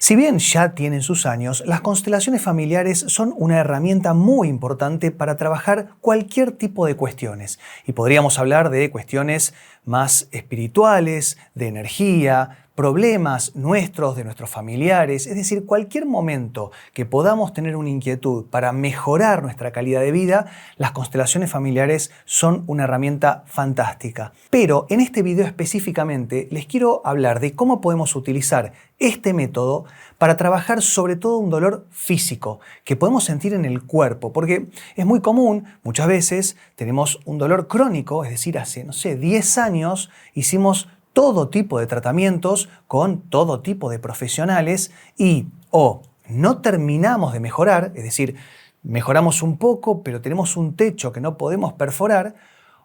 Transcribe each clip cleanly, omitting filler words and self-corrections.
Si bien ya tienen sus años, las constelaciones familiares son una herramienta muy importante para trabajar cualquier tipo de cuestiones. Y podríamos hablar de cuestiones más espirituales, de energía, problemas nuestros, de nuestros familiares, es decir, cualquier momento que podamos tener una inquietud para mejorar nuestra calidad de vida, las constelaciones familiares son una herramienta fantástica. Pero en este video específicamente les quiero hablar de cómo podemos utilizar este método para trabajar sobre todo un dolor físico que podemos sentir en el cuerpo, porque es muy común, muchas veces tenemos un dolor crónico, es decir, hace, 10 años hicimos todo tipo de tratamientos con todo tipo de profesionales y o no terminamos de mejorar, es decir, mejoramos un poco, pero tenemos un techo que no podemos perforar,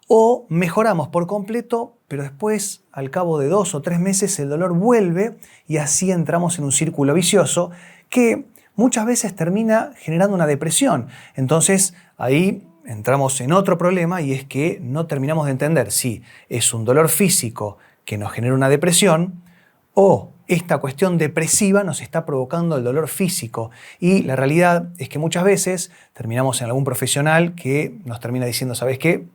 o mejoramos por completo, pero después, al cabo de 2 o 3 meses, el dolor vuelve y así entramos en un círculo vicioso que muchas veces termina generando una depresión. Entonces, ahí entramos en otro problema y es que no terminamos de entender si es un dolor físico que nos genera una depresión o esta cuestión depresiva nos está provocando el dolor físico. Y la realidad es que muchas veces terminamos en algún profesional que nos termina diciendo, ¿sabes qué?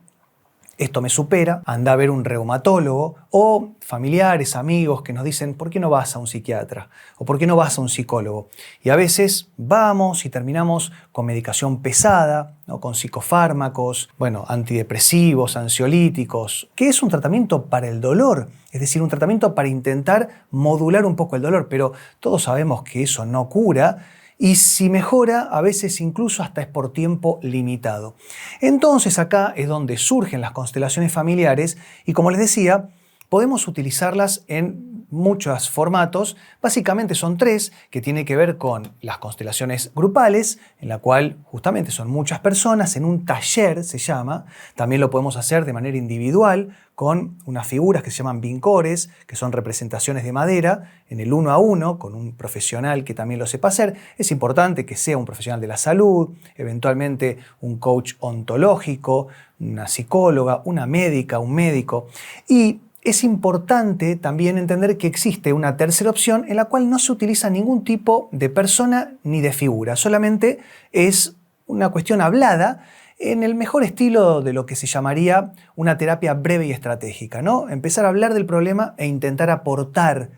Esto me supera, anda a ver un reumatólogo, o familiares, amigos que nos dicen, ¿por qué no vas a un psiquiatra? ¿O por qué no vas a un psicólogo? Y a veces vamos y terminamos con medicación pesada, ¿no? Con psicofármacos, antidepresivos, ansiolíticos, que es un tratamiento para el dolor, es decir, un tratamiento para intentar modular un poco el dolor, pero todos sabemos que eso no cura. Y si mejora, a veces incluso hasta es por tiempo limitado. Entonces acá es donde surgen las constelaciones familiares y, como les decía, podemos utilizarlas en muchos formatos. Básicamente son 3, que tienen que ver con las constelaciones grupales, en la cual justamente son muchas personas, en un taller se llama. También lo podemos hacer de manera individual, con unas figuras que se llaman vincores, que son representaciones de madera, en el 1 a 1, con un profesional que también lo sepa hacer. Es importante que sea un profesional de la salud, eventualmente un coach ontológico, una psicóloga, una médica, un médico. Y es importante también entender que existe una tercera opción en la cual no se utiliza ningún tipo de persona ni de figura, solamente es una cuestión hablada en el mejor estilo de lo que se llamaría una terapia breve y estratégica, ¿no? Empezar a hablar del problema e intentar aportar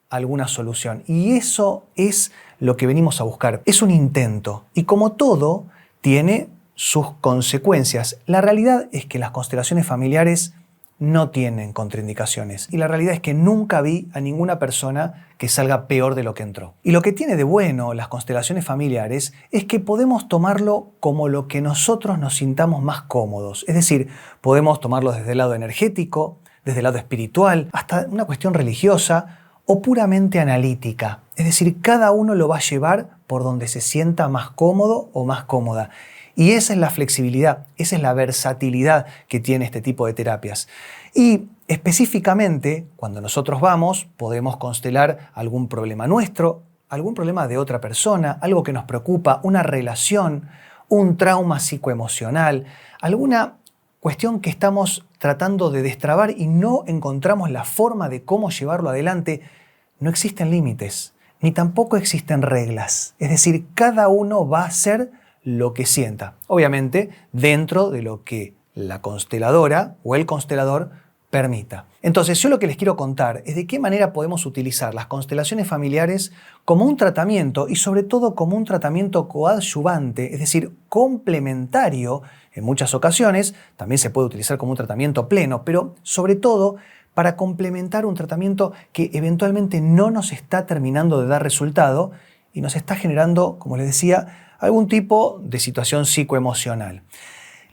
alguna solución. Y eso es lo que venimos a buscar. Es un intento. Y como todo, tiene sus consecuencias. La realidad es que las constelaciones familiares no tienen contraindicaciones. Y la realidad es que nunca vi a ninguna persona que salga peor de lo que entró. Y lo que tiene de bueno las constelaciones familiares es que podemos tomarlo como lo que nosotros nos sintamos más cómodos. Es decir, podemos tomarlo desde el lado energético, desde el lado espiritual, hasta una cuestión religiosa o puramente analítica. Es decir, cada uno lo va a llevar por donde se sienta más cómodo o más cómoda. Y esa es la flexibilidad, esa es la versatilidad que tiene este tipo de terapias. Y específicamente, cuando nosotros vamos, podemos constelar algún problema nuestro, algún problema de otra persona, algo que nos preocupa, una relación, un trauma psicoemocional, alguna cuestión que estamos tratando de destrabar y no encontramos la forma de cómo llevarlo adelante. No existen límites, ni tampoco existen reglas. Es decir, cada uno va a hacer lo que sienta. Obviamente, dentro de lo que la consteladora o el constelador permita. Entonces, yo lo que les quiero contar es de qué manera podemos utilizar las constelaciones familiares como un tratamiento y sobre todo como un tratamiento coadyuvante, es decir, complementario en muchas ocasiones. También se puede utilizar como un tratamiento pleno, pero sobre todo para complementar un tratamiento que eventualmente no nos está terminando de dar resultado y nos está generando, como les decía, algún tipo de situación psicoemocional.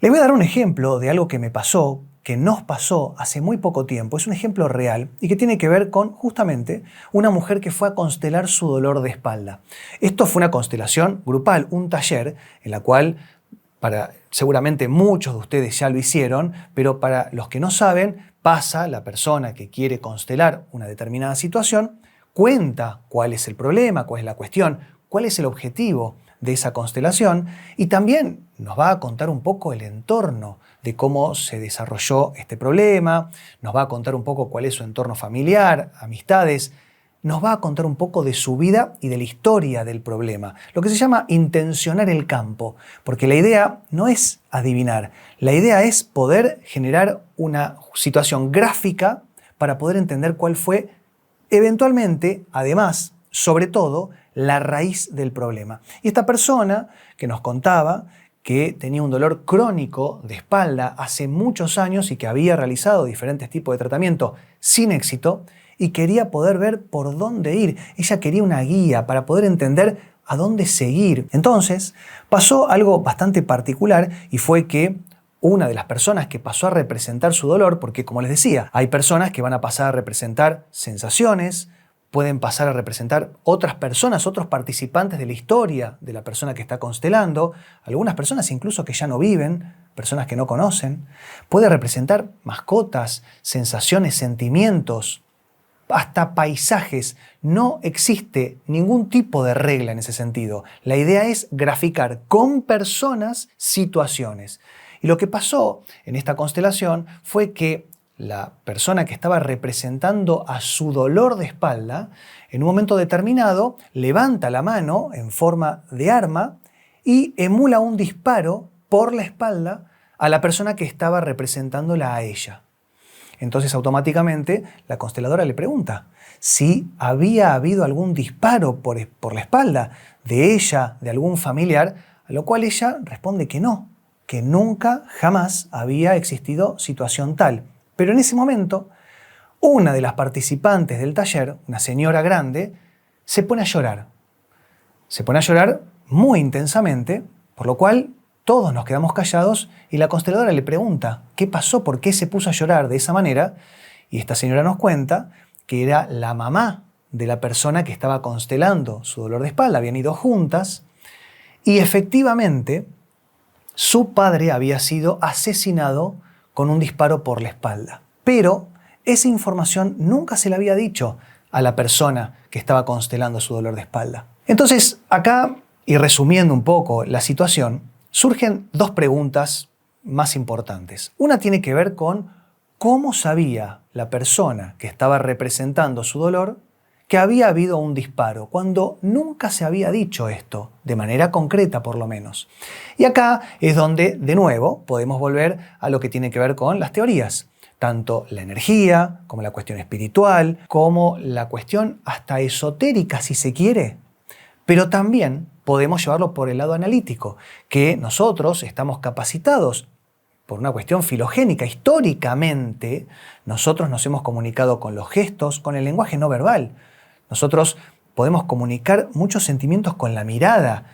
Les voy a dar un ejemplo de algo que me pasó, que nos pasó hace muy poco tiempo. Es un ejemplo real y que tiene que ver con justamente una mujer que fue a constelar su dolor de espalda. Esto fue una constelación grupal, un taller en la cual seguramente muchos de ustedes ya lo hicieron, pero para los que no saben, pasa la persona que quiere constelar una determinada situación, cuenta cuál es el problema, cuál es la cuestión, cuál es el objetivo de esa constelación y también nos va a contar un poco el entorno de cómo se desarrolló este problema, nos va a contar un poco cuál es su entorno familiar, amistades, nos va a contar un poco de su vida y de la historia del problema, lo que se llama intencionar el campo, porque la idea no es adivinar, la idea es poder generar una situación gráfica para poder entender cuál fue eventualmente, además, sobre todo, la raíz del problema. Y esta persona que nos contaba que tenía un dolor crónico de espalda hace muchos años y que había realizado diferentes tipos de tratamiento sin éxito y quería poder ver por dónde ir. Ella quería una guía para poder entender a dónde seguir. Entonces, pasó algo bastante particular y fue que una de las personas que pasó a representar su dolor, porque como les decía, hay personas que van a pasar a representar sensaciones, pueden pasar a representar otras personas, otros participantes de la historia de la persona que está constelando, algunas personas incluso que ya no viven, personas que no conocen, puede representar mascotas, sensaciones, sentimientos, hasta paisajes. No existe ningún tipo de regla en ese sentido. La idea es graficar con personas situaciones. Y lo que pasó en esta constelación fue que la persona que estaba representando a su dolor de espalda, en un momento determinado, levanta la mano en forma de arma y emula un disparo por la espalda a la persona que estaba representándola a ella. Entonces automáticamente la consteladora le pregunta si había habido algún disparo por la espalda de ella, de algún familiar, a lo cual ella responde que no, que nunca, jamás había existido situación tal. Pero en ese momento, una de las participantes del taller, una señora grande, se pone a llorar. Se pone a llorar muy intensamente, por lo cual todos nos quedamos callados y la consteladora le pregunta qué pasó, por qué se puso a llorar de esa manera, y esta señora nos cuenta que era la mamá de la persona que estaba constelando su dolor de espalda, habían ido juntas, y efectivamente su padre había sido asesinado con un disparo por la espalda. Pero esa información nunca se le había dicho a la persona que estaba constelando su dolor de espalda. Entonces, acá, y resumiendo un poco la situación, surgen dos preguntas más importantes. Una tiene que ver con cómo sabía la persona que estaba representando su dolor que había habido un disparo, cuando nunca se había dicho esto, de manera concreta por lo menos. Y acá es donde, de nuevo, podemos volver a lo que tiene que ver con las teorías. Tanto la energía, como la cuestión espiritual, como la cuestión hasta esotérica, si se quiere. Pero también podemos llevarlo por el lado analítico, que nosotros estamos capacitados por una cuestión filogénica. Históricamente, nosotros nos hemos comunicado con los gestos, con el lenguaje no verbal. Nosotros podemos comunicar muchos sentimientos con la mirada.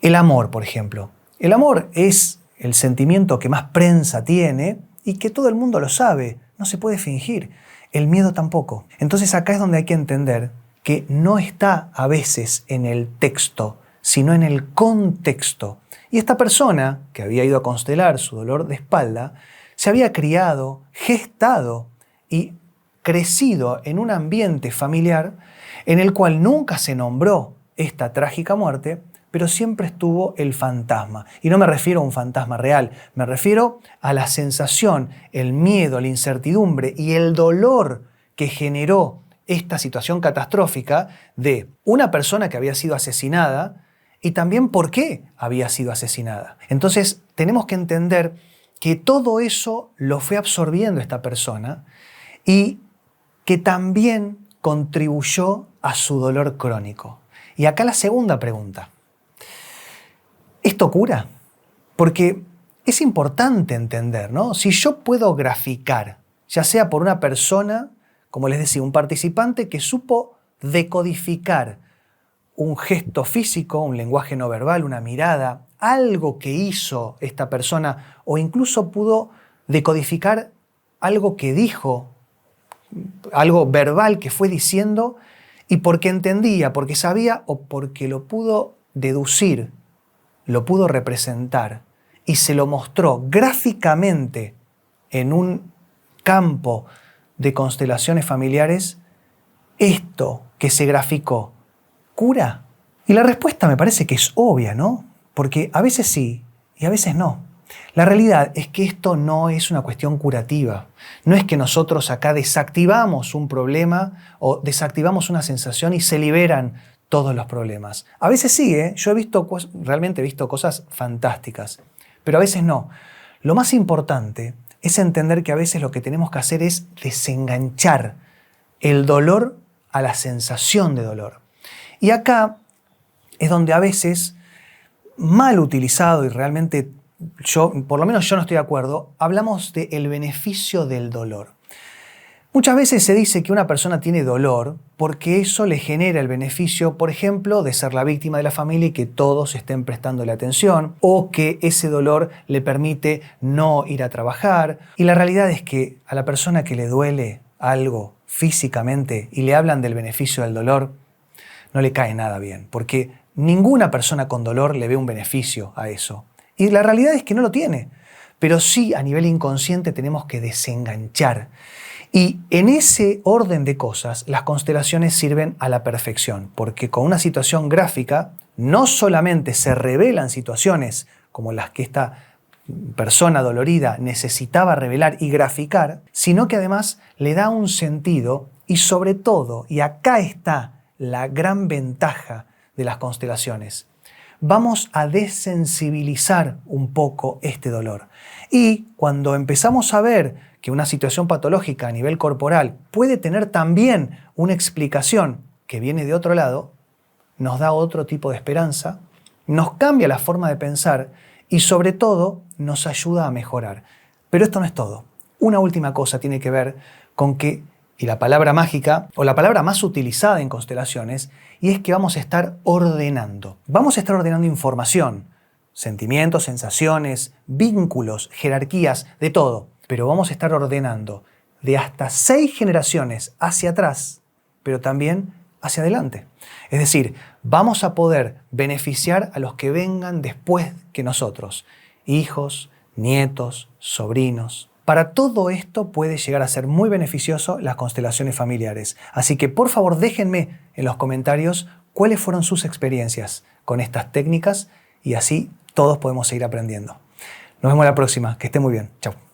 El amor, por ejemplo. El amor es el sentimiento que más prensa tiene y que todo el mundo lo sabe. No se puede fingir. El miedo tampoco. Entonces acá es donde hay que entender que no está a veces en el texto, sino en el contexto. Y esta persona que había ido a constelar su dolor de espalda se había criado, gestado y crecido en un ambiente familiar en el cual nunca se nombró esta trágica muerte, pero siempre estuvo el fantasma. Y no me refiero a un fantasma real, me refiero a la sensación, el miedo, la incertidumbre y el dolor que generó esta situación catastrófica de una persona que había sido asesinada y también por qué había sido asesinada. Entonces tenemos que entender que todo eso lo fue absorbiendo esta persona y que también contribuyó a su dolor crónico. Y acá la segunda pregunta. ¿Esto cura? Porque es importante entender, ¿no? Si yo puedo graficar, ya sea por una persona, como les decía, un participante que supo decodificar un gesto físico, un lenguaje no verbal, una mirada, algo que hizo esta persona, o incluso pudo decodificar algo que dijo, algo verbal que fue diciendo, y porque entendía, porque sabía o porque lo pudo deducir, lo pudo representar y se lo mostró gráficamente en un campo de constelaciones familiares, esto que se graficó, ¿cura? Y la respuesta me parece que es obvia, ¿no? Porque a veces sí y a veces no. La realidad es que esto no es una cuestión curativa. No es que nosotros acá desactivamos un problema o desactivamos una sensación y se liberan todos los problemas. A veces sí, yo realmente he visto cosas fantásticas, pero a veces no. Lo más importante es entender que a veces lo que tenemos que hacer es desenganchar el dolor a la sensación de dolor. Y acá es donde a veces, mal utilizado y realmente por lo menos yo no estoy de acuerdo, hablamos del beneficio del dolor. Muchas veces se dice que una persona tiene dolor porque eso le genera el beneficio, por ejemplo, de ser la víctima de la familia y que todos estén prestándole atención, o que ese dolor le permite no ir a trabajar. Y la realidad es que a la persona que le duele algo físicamente y le hablan del beneficio del dolor, no le cae nada bien, porque ninguna persona con dolor le ve un beneficio a eso. Y la realidad es que no lo tiene, pero sí a nivel inconsciente tenemos que desenganchar. Y en ese orden de cosas, las constelaciones sirven a la perfección, porque con una situación gráfica no solamente se revelan situaciones como las que esta persona dolorida necesitaba revelar y graficar, sino que además le da un sentido y sobre todo, y acá está la gran ventaja de las constelaciones, vamos a desensibilizar un poco este dolor. Y cuando empezamos a ver que una situación patológica a nivel corporal puede tener también una explicación que viene de otro lado, nos da otro tipo de esperanza, nos cambia la forma de pensar y sobre todo nos ayuda a mejorar. Pero esto no es todo. Una última cosa tiene que ver con que, y la palabra mágica, o la palabra más utilizada en constelaciones, y es que vamos a estar ordenando. Vamos a estar ordenando información, sentimientos, sensaciones, vínculos, jerarquías, de todo. Pero vamos a estar ordenando de hasta 6 generaciones hacia atrás, pero también hacia adelante. Es decir, vamos a poder beneficiar a los que vengan después que nosotros. Hijos, nietos, sobrinos. Para todo esto puede llegar a ser muy beneficioso las constelaciones familiares. Así que por favor déjenme en los comentarios cuáles fueron sus experiencias con estas técnicas y así todos podemos seguir aprendiendo. Nos vemos la próxima. Que esté muy bien. Chao.